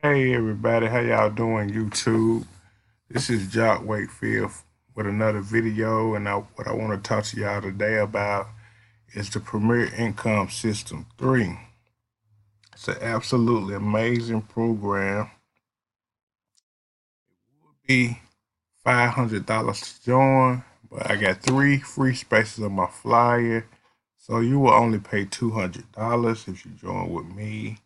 Hey everybody, how y'all doing YouTube? This is Wakefield with another video, and what I want to talk to y'all today about is the Premier Income System 3. It's an absolutely amazing program. It would be $500 to join, but I got 3 free spaces on my flyer, so you will only pay $200 if you join with me.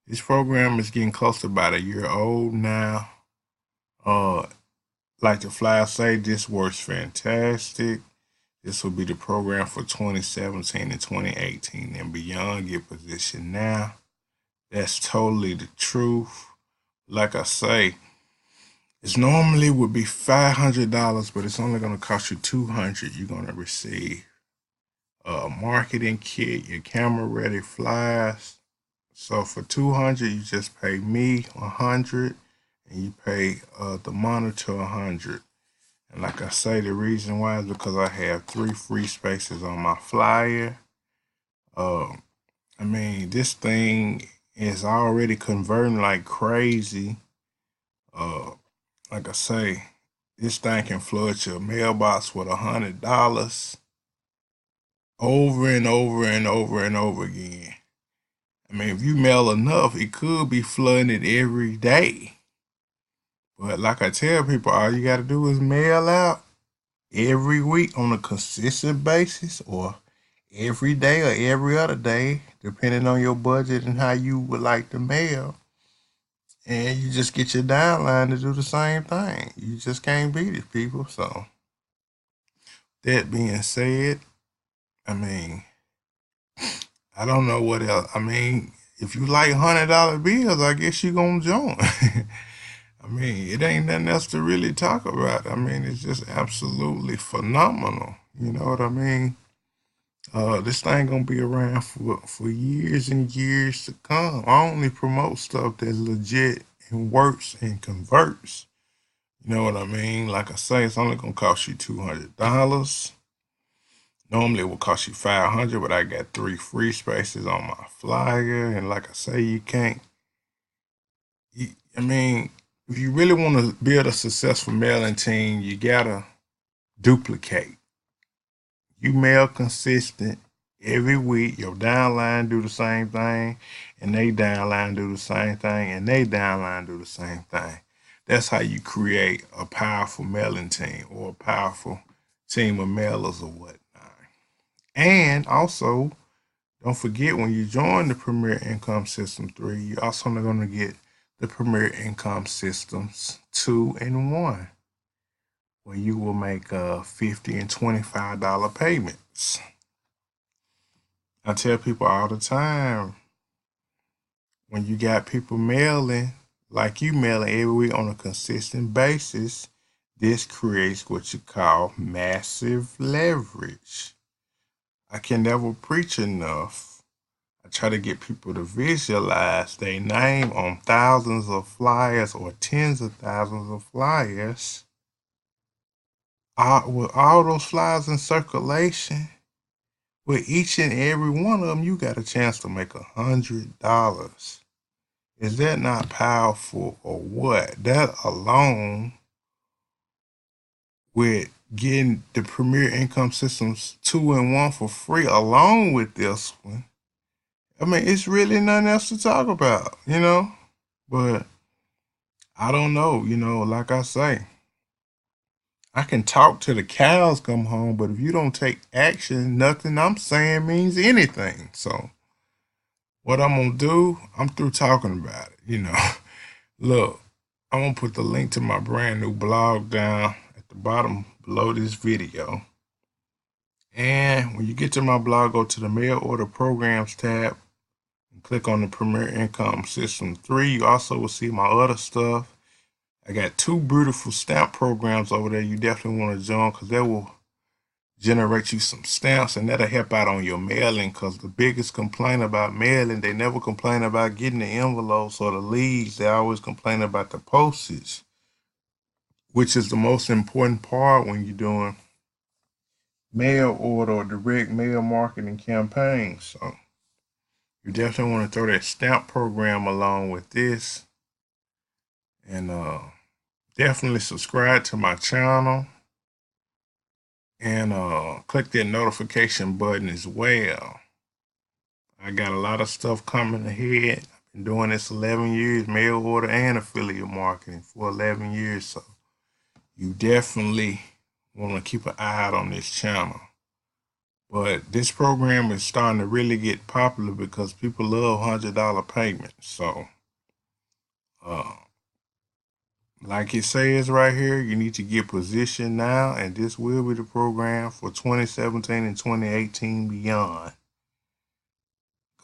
This program is getting close to about a year old now. Like the flyer say, this works fantastic. This will be the program for 2017 and 2018 and beyond. Get positioned now. That's totally the truth. Like I say, it's normally would be $500, but it's only going to cost you $200. You're going to receive a marketing kit, your camera ready flyers. So for $200, you just pay me $100, and you pay the monitor $100. And like I say, the reason why is because I have 3 free spaces on my flyer. I mean, this thing is already converting like crazy. Uh, like I say, this thing can flood your mailbox with $100 over and over and over and over again. I mean, if you mail enough, it could be flooding it every day. But like I tell people, all you got to do is mail out every week on a consistent basis, or every day or every other day, depending on your budget and how you would like to mail. And you just get your downline to do the same thing. You just can't beat it, people. So that being said, I mean, I don't know what else. I mean, if you like $100 bills, I guess you gonna join. I mean, it ain't nothing else to really talk about. I mean, it's just absolutely phenomenal. You know what I mean? This thing gonna be around for years and years to come. I only promote stuff that's legit and works and converts. You know what I mean? Like I say, it's only gonna cost you $200. Normally it will cost you $500, but I got 3 free spaces on my flyer. And like I say, you can't. I mean, if you really want to build a successful mailing team, you gotta duplicate. You mail consistent every week. Your downline do the same thing, and they downline do the same thing, and they downline do the same thing. That's how you create a powerful mailing team, or a powerful team of mailers or whatnot. And also, don't forget, when you join the Premier Income System 3, you're also going to get the Premier Income Systems 2 and 1, where you will make $50 and $25 payments. I tell people all the time, when you got people mailing, like you mailing every week on a consistent basis, this creates what you call massive leverage. I can never preach enough. I try to get people to visualize their name on thousands of flyers or tens of thousands of flyers. With all those flyers in circulation, with each and every one of them, you got a chance to make $100. Is that not powerful or what? That alone, with getting the Premier Income Systems 2 and 1 for free, along with this one, I mean, it's really nothing else to talk about, you know? But I don't know, like I say, I can talk till the cows come home, but if you don't take action, nothing I'm saying means anything. So what I'm gonna do, I'm through talking about it. Look, I'm gonna put the link to my brand new blog down at the bottom below this video. And when you get to my blog, go to the mail order programs tab and click on the Premier Income System 3. You also will see my other stuff. I got 2 beautiful stamp programs over there you definitely want to join, because that will generate you some stamps, and that'll help out on your mailing, because the biggest complaint about mailing, they never complain about getting the envelopes or the leads. They always complain about the postage, which is the most important part when you're doing mail order or direct mail marketing campaigns. So you definitely want to throw that stamp program along with this. And definitely subscribe to my channel and click that notification button as well. I got a lot of stuff coming ahead. I've been doing this 11 years, mail order and affiliate marketing for 11 years. So you definitely want to keep an eye out on this channel. But this program is starting to really get popular because people love $100 payments. So, like it says right here, you need to get positioned now, and this will be the program for 2017 and 2018 beyond.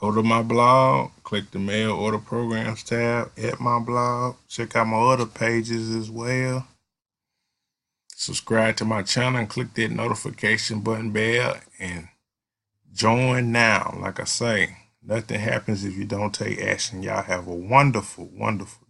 Go to my blog, click the mail order programs tab at my blog. Check out my other pages as well. Subscribe to my channel and click that notification button bell and join now. Like I say, nothing happens if you don't take action. Y'all have a wonderful, wonderful